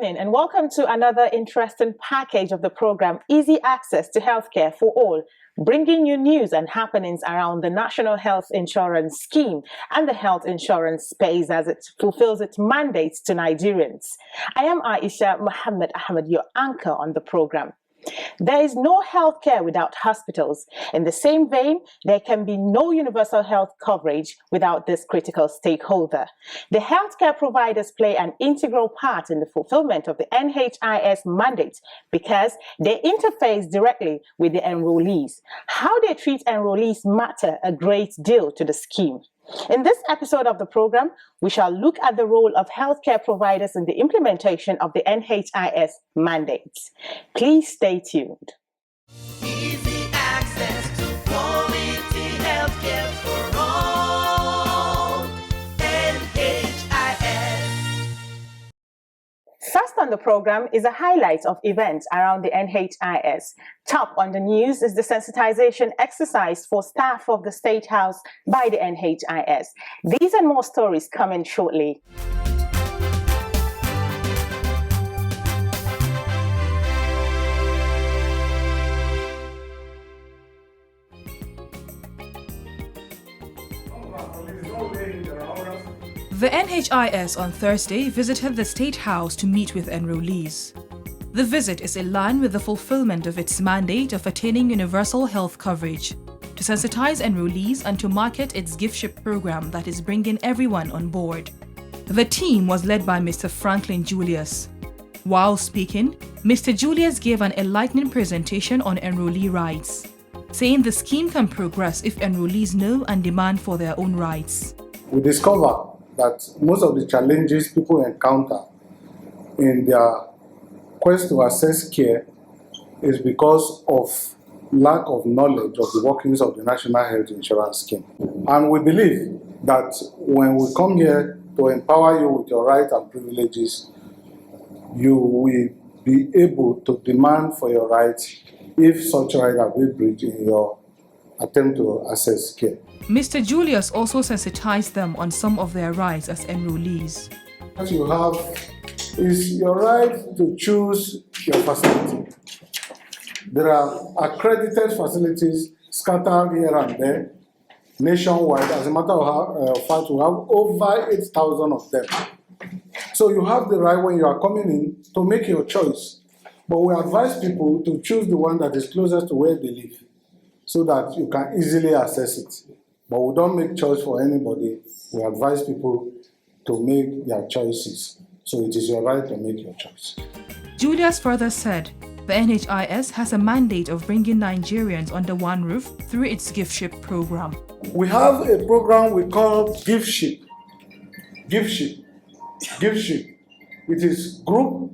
evening and welcome to another interesting package of the program Easy Access to Healthcare for All, bringing you news and happenings around the National Health Insurance Scheme and the health insurance space as it fulfills its mandates to Nigerians. I am Aisha Mohammed Ahmed, your anchor on the program. There is no healthcare without hospitals. In the same vein, there can be no universal health coverage without this critical stakeholder. The healthcare providers play an integral part in the fulfillment of the NHIS mandate because they interface directly with the enrollees. How they treat enrollees matter a great deal to the scheme. In this episode of the program, we shall look at the role of healthcare providers in the implementation of the NHIS mandates. Please stay tuned. Easy access to quality healthcare for all. NHIS. First on the program is a highlight of events around the NHIS. Top on the news is the sensitization exercise for staff of the State House by the NHIS. These and more stories coming shortly. The NHIS on Thursday visited the State House to meet with enrollees. The visit is in line with the fulfillment of its mandate of attaining universal health coverage, to sensitize enrollees and to market its gift-ship program that is bringing everyone on board. The team was led by Mr. Franklin Julius. While speaking, Mr. Julius gave an enlightening presentation on enrollee rights, saying the scheme can progress if enrollees know and demand for their own rights. We discover that most of the challenges people encounter in their quest to access care is because of lack of knowledge of the workings of the National Health Insurance Scheme. And we believe that when we come here to empower you with your rights and privileges, you will be able to demand for your rights if such rights have been breached in your attempt to access care. Mr. Julius also sensitized them on some of their rights as enrollees. What you have is your right to choose your facility. There are accredited facilities scattered here and there, nationwide. As a matter of fact, we have over 8,000 of them. So you have the right when you are coming in to make your choice. But we advise people to choose the one that is closest to where they live so that you can easily access it. But we don't make choice for anybody. We advise people to make their choices. So it is your right to make your choice. Julius further said the NHIS has a mandate of bringing Nigerians under one roof through its gift-ship program. We have a program we call gift-ship. Gift-ship. Gift-ship. It is group,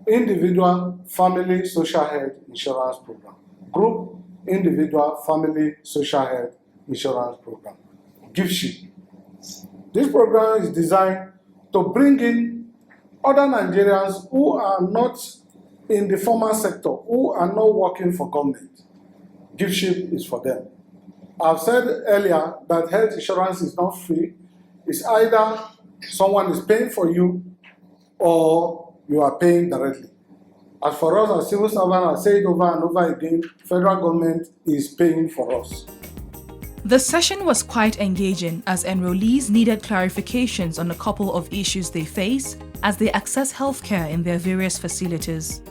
individual, family, social health insurance program. Group, individual, family, social health insurance program, gift-ship. This program is designed to bring in other Nigerians who are not in the formal sector, who are not working for government. Gift-ship is for them. I've said earlier that health insurance is not free. It's either someone is paying for you or you are paying directly. As for us as civil servants, I say it over and over again, federal government is paying for us. The session was quite engaging as enrollees needed clarifications on a couple of issues they face as they access healthcare in their various facilities.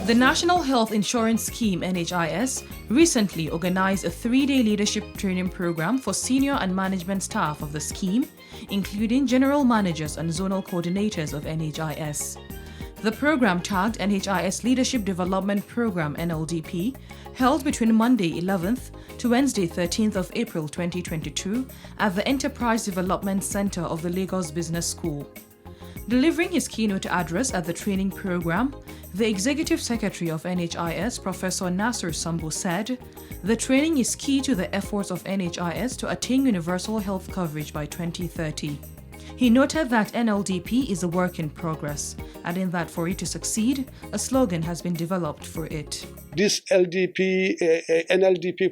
The National Health Insurance Scheme (NHIS) recently organized a 3-day leadership training program for senior and management staff of the scheme, including general managers and zonal coordinators of NHIS. The program, tagged NHIS Leadership Development Program (NLDP), held between Monday 11th to Wednesday 13th of April 2022 at the Enterprise Development Center of the Lagos Business School. Delivering his keynote address at the training program, the Executive Secretary of NHIS, Professor Nasser Sambo, said, "The training is key to the efforts of NHIS to attain universal health coverage by 2030. He noted that NLDP is a work in progress, adding that for it to succeed, a slogan has been developed for it. This NLDP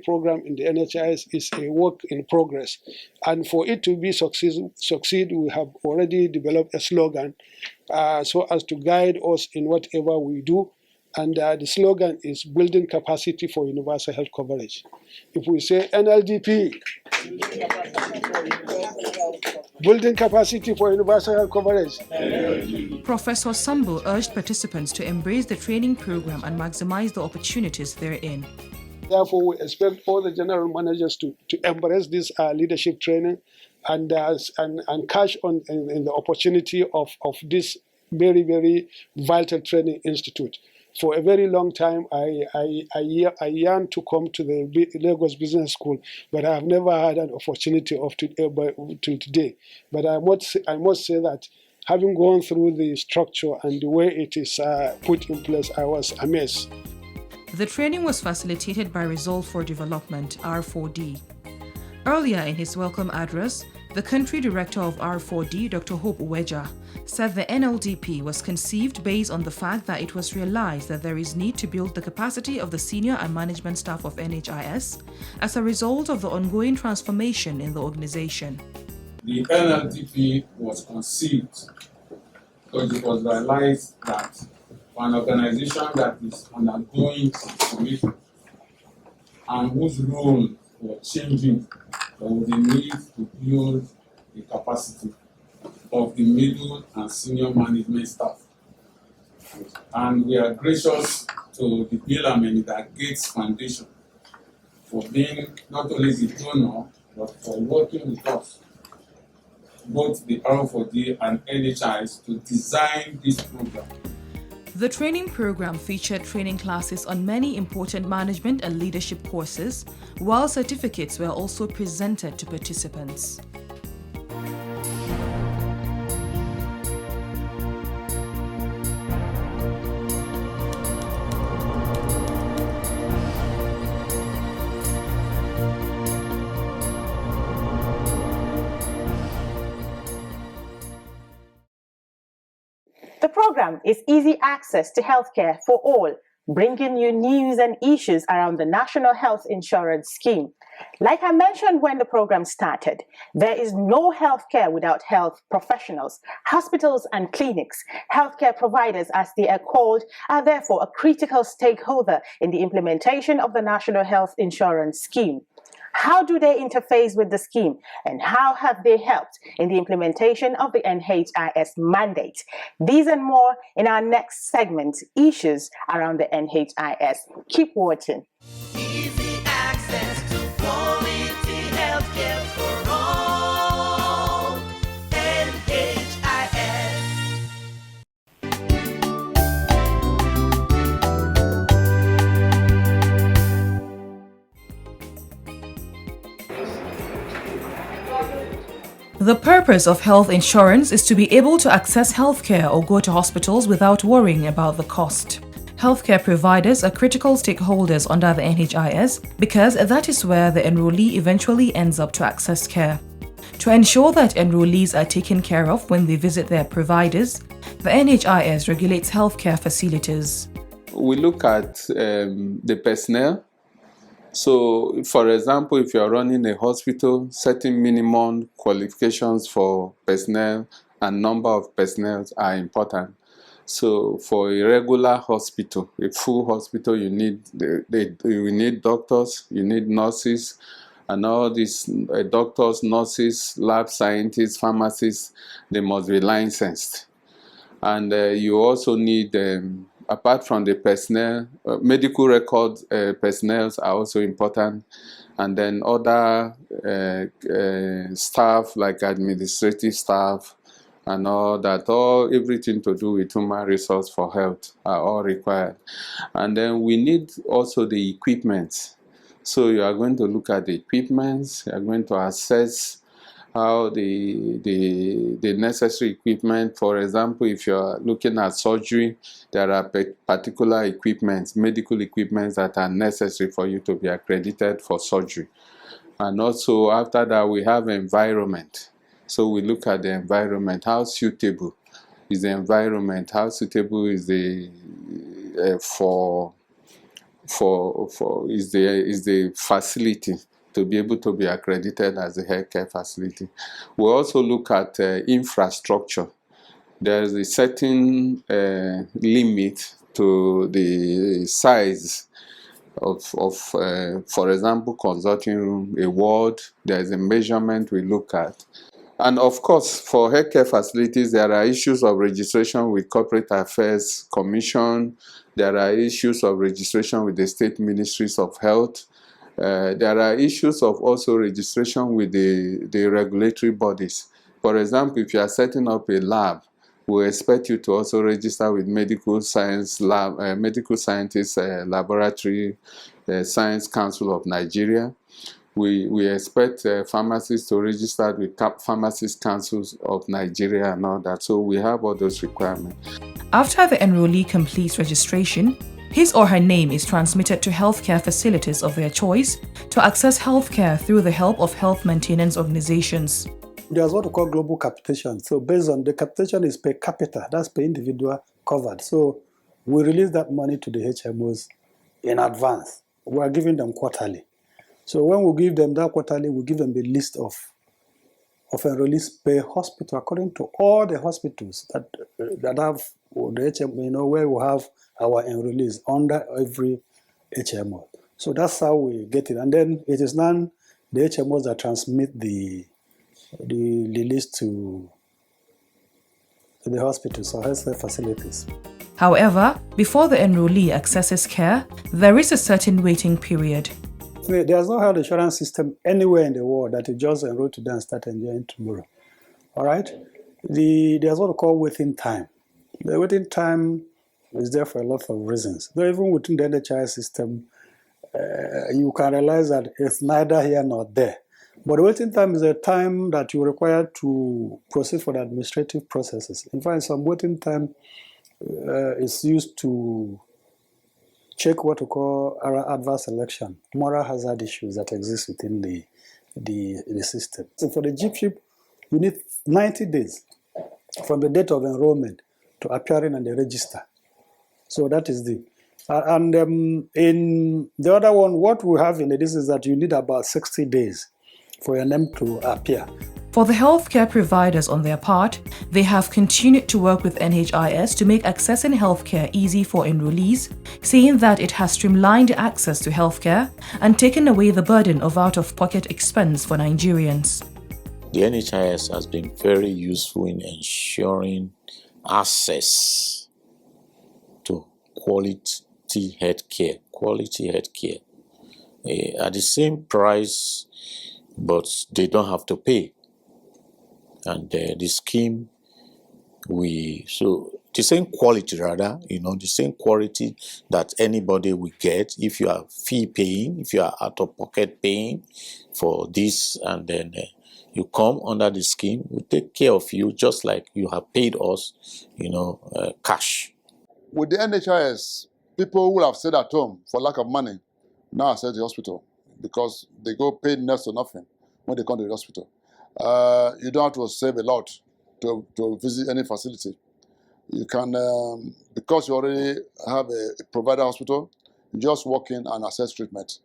program in the NHIS is a work in progress, and for it to be succeed, we have already developed a slogan so as to guide us in whatever we do. And the slogan is building capacity for universal health coverage. If we say NLDP, building capacity for universal health coverage. Professor Sambo urged participants to embrace the training program and maximize the opportunities therein. Therefore, we expect all the general managers to embrace this leadership training and cash on in the opportunity of this very, very vital training institute. For a very long time, I yearned to come to the Lagos Business School, but I have never had an opportunity till today. But I must say that having gone through the structure and the way it is put in place, I was amazed. The training was facilitated by Resolve for Development, R4D. Earlier in his welcome address, the country director of R4D, Dr. Hope Uweja, said the NLDP was conceived based on the fact that it was realized that there is need to build the capacity of the senior and management staff of NHIS as a result of the ongoing transformation in the organization. The NLDP was conceived because it was realized that for an organization that is undergoing transformation and whose role was changing, there was a need to build the capacity of the middle and senior management staff. And we are gracious to the Bill and Melinda Gates Foundation for being not only the donor, but for working with us, both the R4D and NHIS, to design this program. The training program featured training classes on many important management and leadership courses, while certificates were also presented to participants. The program is easy access to healthcare for all, bringing you news and issues around the National Health Insurance Scheme. Like I mentioned when the program started, there is no healthcare without health professionals. Hospitals and clinics, healthcare providers as they are called, are therefore a critical stakeholder in the implementation of the National Health Insurance Scheme. How do they interface with the scheme, and how have they helped in the implementation of the NHIS mandate? These and more in our next segment, issues around the NHIS. Keep watching. Easy access to quality healthcare for all. NHIS. The purpose of health insurance is to be able to access healthcare or go to hospitals without worrying about the cost. Healthcare providers are critical stakeholders under the NHIS because that is where the enrollee eventually ends up to access care. To ensure that enrollees are taken care of when they visit their providers, the NHIS regulates healthcare facilities. We look at the personnel. So, for example, if you are running a hospital, certain minimum qualifications for personnel and number of personnel are important. So, for a regular hospital, a full hospital, you need doctors, you need nurses, and all these doctors, nurses, lab scientists, pharmacists, they must be licensed. And you also need apart from the personnel, medical record personnel are also important, and then other staff like administrative staff and all that, everything to do with human resource for health are all required. And then we need also the equipment. So you are going to look at the equipment, you are going to assess how the necessary equipment. For example, if you are looking at surgery, there are particular equipments, medical equipments that are necessary for you to be accredited for surgery. And also after that, we have environment. So we look at the environment. How suitable is the environment? How suitable is the is the facility to be able to be accredited as a healthcare facility? We also look at infrastructure. There's a certain limit to the size of for example, consulting room, a ward. There's a measurement we look at. And of course, for healthcare facilities, there are issues of registration with Corporate Affairs Commission. There are issues of registration with the state ministries of health. There are issues of also registration with the regulatory bodies. For example, if you are setting up a lab, we expect you to also register with Medical Science Lab, Medical Scientists Laboratory Science Council of Nigeria. We expect pharmacists to register with Pharmacist Councils of Nigeria and all that. So we have all those requirements. After the enrollee completes registration, his or her name is transmitted to healthcare facilities of their choice to access healthcare through the help of health maintenance organizations. There's what we call global capitation. So based on the capitation is per capita, that's per individual covered. So we release that money to the HMOs in advance. We are giving them quarterly. So when we give them that quarterly, we give them the list of enrollees per hospital according to all the hospitals that have the HMO, where we have our enrollees under every HMO. So that's how we get it. And then it is now the HMOs that transmit the list to the hospitals or health facilities. However, before the enrollee accesses care, there is a certain waiting period. There's no health insurance system anywhere in the world that you just enroll today and start enjoying tomorrow. All right? There's what we call waiting time. The waiting time is there for a lot of reasons. Though even within the NHIS system, you can realize that it's neither here nor there. But the waiting time is a time that you require to proceed for the administrative processes. In fact, some waiting time is used to check what we call adverse selection, moral hazard issues that exist within the system. So for the GPship, you need 90 days from the date of enrollment to appearing on the register. So that is the. And in the other one, what we have in this is that you need about 60 days for your name to appear. For the healthcare providers on their part, they have continued to work with NHIS to make accessing healthcare easy for enrollees, saying that it has streamlined access to healthcare and taken away the burden of out-of-pocket expense for Nigerians. The NHIS has been very useful in ensuring access to quality healthcare at the same price, but they don't have to pay. And the scheme, the same quality rather, the same quality that anybody will get if you are fee paying, if you are out of pocket paying for this, and then you come under the scheme, we take care of you just like you have paid us, cash. With the NHIS, people who have stayed at home for lack of money now access the hospital because they go pay next to nothing when they come to the hospital. You don't have to save a lot to visit any facility. You can, because you already have a provider hospital, you just walk in and access treatment.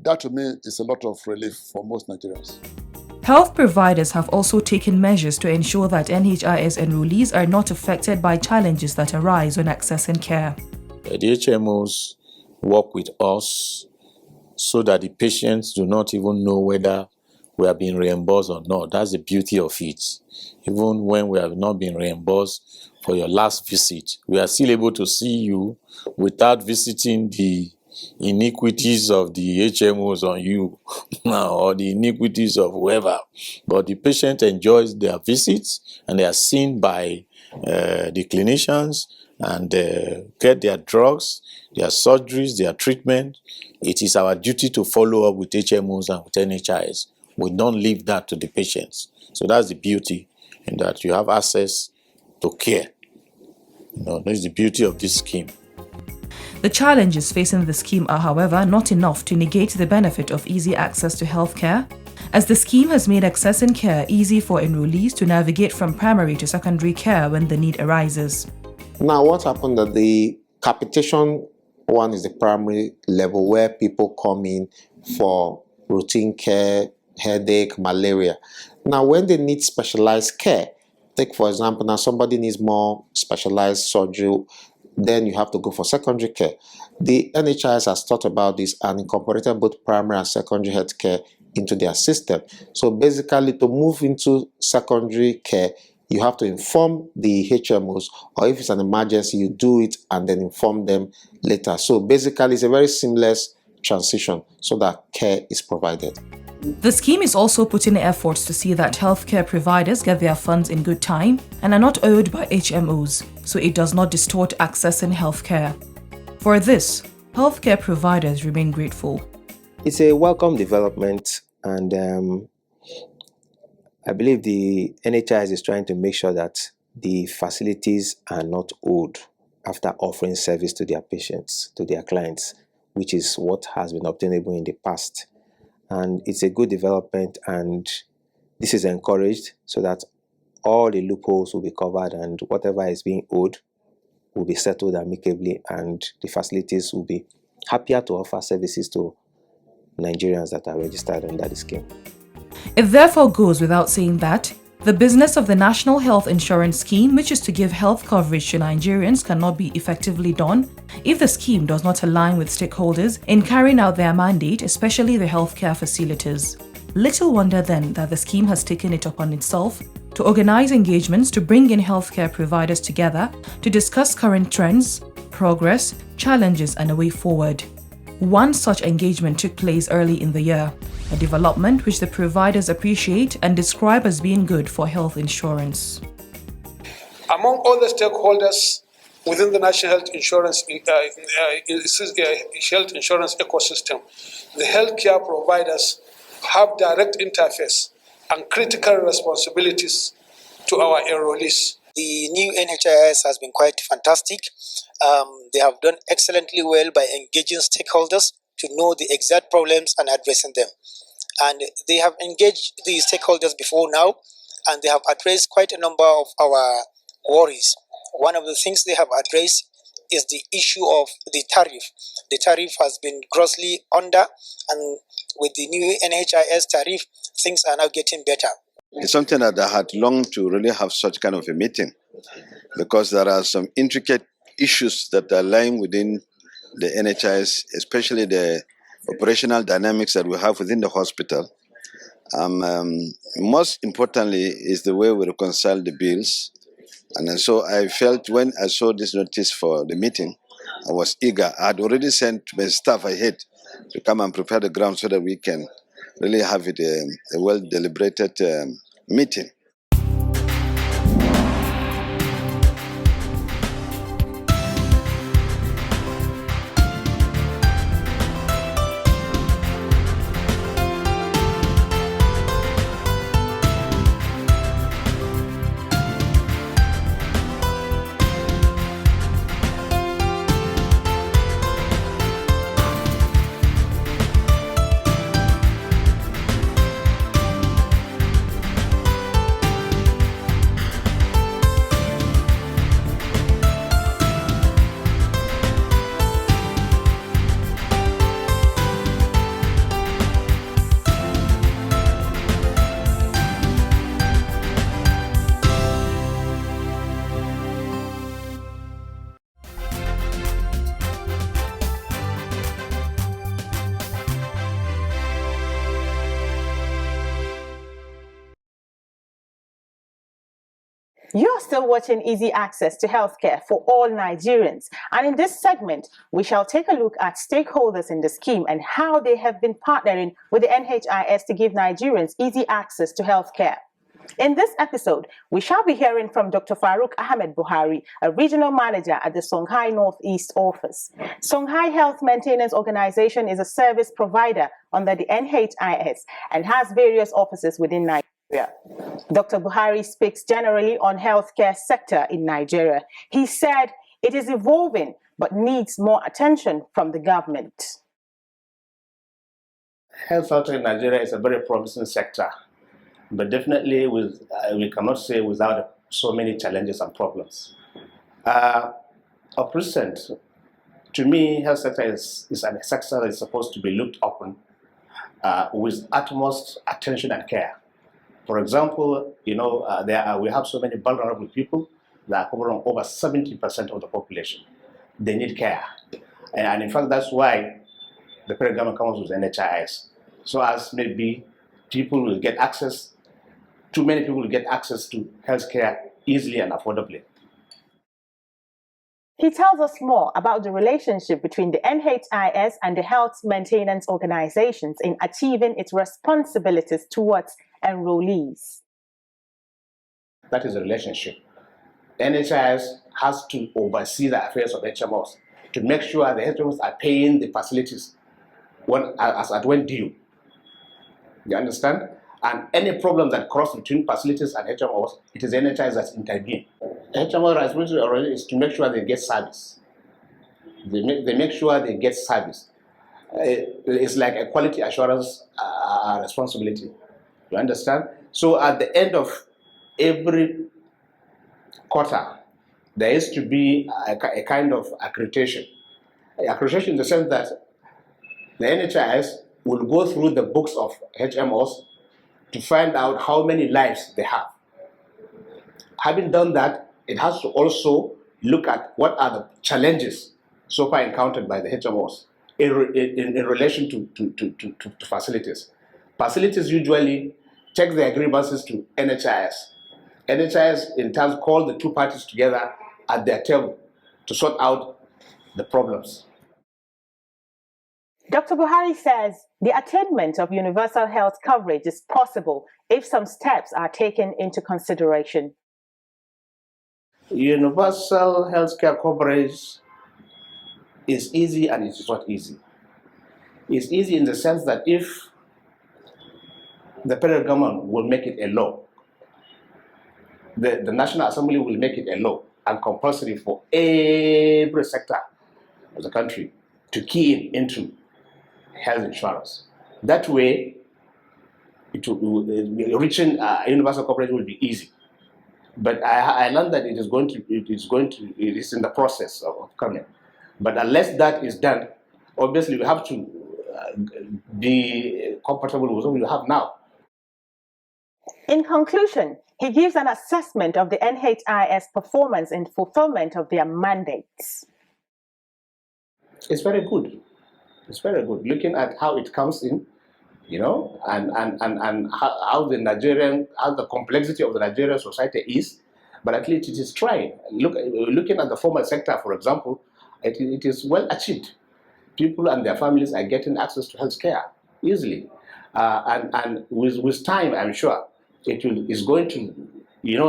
That to me is a lot of relief for most Nigerians. Health providers have also taken measures to ensure that NHIS enrollees are not affected by challenges that arise when accessing care. The HMOs work with us so that the patients do not even know whether we are being reimbursed or not. That's the beauty of it. Even when we have not been reimbursed for your last visit, we are still able to see you without visiting the iniquities of the HMOs on you or the iniquities of whoever. But the patient enjoys their visits and they are seen by the clinicians and get their drugs, their surgeries, their treatment. It is our duty to follow up with HMOs and with NHIS. We don't leave that to the patients. So that's the beauty in that you have access to care. That's the beauty of this scheme. The challenges facing the scheme are, however, not enough to negate the benefit of easy access to healthcare, as the scheme has made accessing care easy for enrollees to navigate from primary to secondary care when the need arises. Now, what happened that the capitation one is the primary level where people come in for routine care, headache, malaria. Now, when they need specialized care, take for example, now somebody needs more specialized surgery, then you have to go for secondary care. The NHIS has thought about this and incorporated both primary and secondary health care into their system. So basically, to move into secondary care, you have to inform the HMOs, or if it's an emergency, you do it and then inform them later. So basically, it's a very seamless transition so that care is provided. The scheme is also putting efforts to see that healthcare providers get their funds in good time and are not owed by HMOs, so it does not distort accessing healthcare. For this, healthcare providers remain grateful. It's a welcome development, and I believe the NHIS is trying to make sure that the facilities are not owed after offering service to their patients, to their clients, which is what has been obtainable in the past. And it's a good development, and this is encouraged so that all the loopholes will be covered and whatever is being owed will be settled amicably, and the facilities will be happier to offer services to Nigerians that are registered under the scheme. It therefore goes without saying that the business of the National Health Insurance Scheme, which is to give health coverage to Nigerians, cannot be effectively done if the scheme does not align with stakeholders in carrying out their mandate, especially the healthcare facilities. Little wonder then that the scheme has taken it upon itself to organize engagements to bring in healthcare providers together to discuss current trends, progress, challenges, and a way forward. One such engagement took place early in the year, a development which the providers appreciate and describe as being good for health insurance. Among all the stakeholders within the national health insurance ecosystem, the healthcare providers have direct interface and critical responsibilities to our enrollees. The new NHIS has been quite fantastic. They have done excellently well by engaging stakeholders to know the exact problems and addressing them. And they have engaged the stakeholders before now, and they have addressed quite a number of our worries. One of the things they have addressed is the issue of the tariff. The tariff has been grossly under, and with the new NHIS tariff, things are now getting better. It's something that I had longed to really have such kind of a meeting, because there are some intricate issues that are lying within the NHIS, especially the operational dynamics that we have within the hospital. Most importantly is the way we reconcile the bills. And so I felt when I saw this notice for the meeting, I was eager. I had already sent my staff ahead to come and prepare the ground so that we can really have it a well-deliberated meeting. You're still watching Easy Access to Healthcare for all Nigerians. And in this segment, we shall take a look at stakeholders in the scheme and how they have been partnering with the NHIS to give Nigerians easy access to healthcare. In this episode, we shall be hearing from Dr. Farouk Ahmed Buhari, a regional manager at the Songhai Northeast office. Songhai Health Maintenance Organization is a service provider under the NHIS and has various offices within Nigeria. Dr. Buhari speaks generally on healthcare sector in Nigeria. He said it is evolving but needs more attention from the government. Health sector in Nigeria is a very promising sector, but definitely we cannot say without so many challenges and problems. Of recent, to me, health sector is a sector that is supposed to be looked upon with utmost attention and care. For example, we have so many vulnerable people that are covering over 70% of the population. They need care. And in fact, that's why the federal government comes with NHIS. So as maybe too many people will get access to healthcare easily and affordably. He tells us more about the relationship between the NHIS and the health maintenance organizations in achieving its responsibilities towards enrollees. That is the relationship. NHIS has to oversee the affairs of HMOs to make sure the HMOs are paying the facilities when due. You understand? And any problem that crosses between facilities and HMOs, it is NHIS that intervenes. HMO responsibility is to make sure they get service. They make sure they get service. It's like a quality assurance responsibility. You understand? So at the end of every quarter, there is to be a kind of accreditation. Accreditation in the sense that the NHIS will go through the books of HMOs to find out how many lives they have. Having done that, it has to also look at what are the challenges so far encountered by the HMOs in relation to facilities. Facilities usually take their grievances to NHIS. NHIS in turn call the two parties together at their table to sort out the problems. Dr. Buhari says the attainment of universal health coverage is possible if some steps are taken into consideration. Universal healthcare coverage is easy and it is not easy. It's easy in the sense that if the federal government will make it a law, the National Assembly will make it a law and compulsory for every sector of the country to key into health insurance. That way, reaching universal coverage will be easy. But I learned that it is in the process of coming. But unless that is done, obviously we have to be compatible with what we have now. In conclusion, he gives an assessment of the NHIS performance in fulfillment of their mandates. It's very good. It's very good. Looking at how it comes in, and how the complexity of the Nigerian society is, but at least it is trying. Looking at the formal sector, for example, it is well achieved. People and their families are getting access to health care easily. And with time, I'm sure, is going to,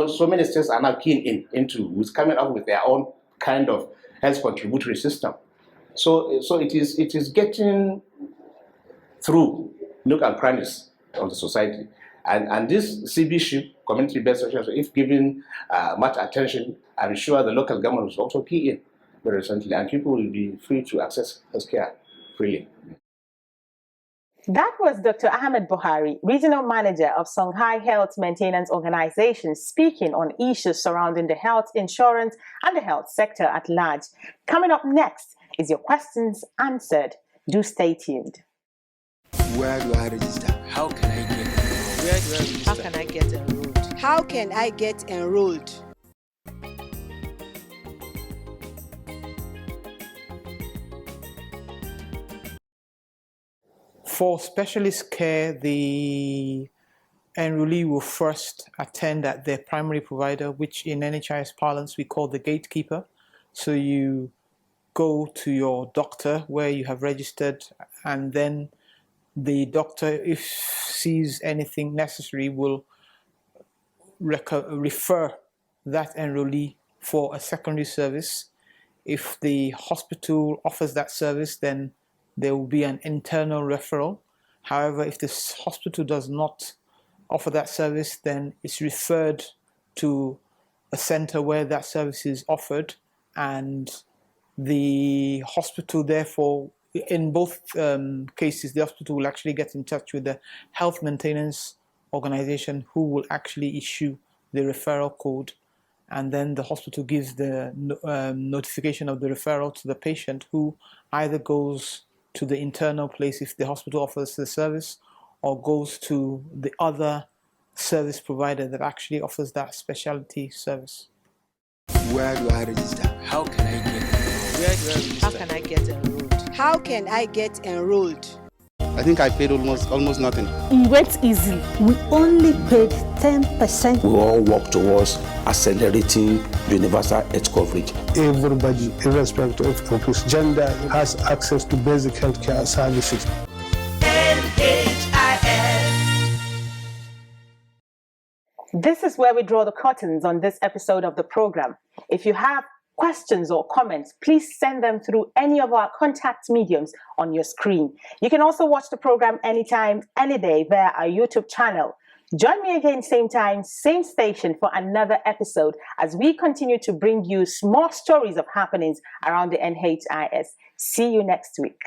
so many states are now keen into coming up with their own kind of health contributory system. So it is getting through look and crannies of the society. And this CB-ship, community-based social, if given much attention, I'm sure the local government will also key in very recently, and people will be free to access healthcare freely. That was Dr. Ahmed Buhari, Regional Manager of Songhai Health Maintenance Organization, speaking on issues surrounding the health insurance and the health sector at large. Coming up next is your questions answered. Do stay tuned. Where do I register? How can I get enrolled? Where do I register? How can I get enrolled? How can I get enrolled? For specialist care, the enrollee will first attend at their primary provider, which in NHIS parlance we call the gatekeeper. So you go to your doctor where you have registered, and then the doctor, if sees anything necessary, will refer that enrollee for a secondary service. If the hospital offers that service, then there will be an internal referral. However, if the hospital does not offer that service, then it's referred to a center where that service is offered, and the hospital therefore in both cases, the hospital will actually get in touch with the health maintenance organization who will actually issue the referral code, and then the hospital gives the notification of the referral to the patient, who either goes to the internal place if the hospital offers the service, or goes to the other service provider that actually offers that specialty service. Where do I register? How can I get enrolled? Where do I register? How can I get enrolled? How can I get enrolled? I think I paid almost nothing. It went easy. We only paid 10%. We all work towards accelerating universal health coverage. Everybody, irrespective of his gender, has access to basic healthcare services. This is where we draw the curtains on this episode of the program. If you have questions or comments, please send them through any of our contact mediums on your screen. You can also watch the program anytime, any day via our YouTube channel. Join me again, same time, same station for another episode as we continue to bring you more stories of happenings around the NHIS. See you next week.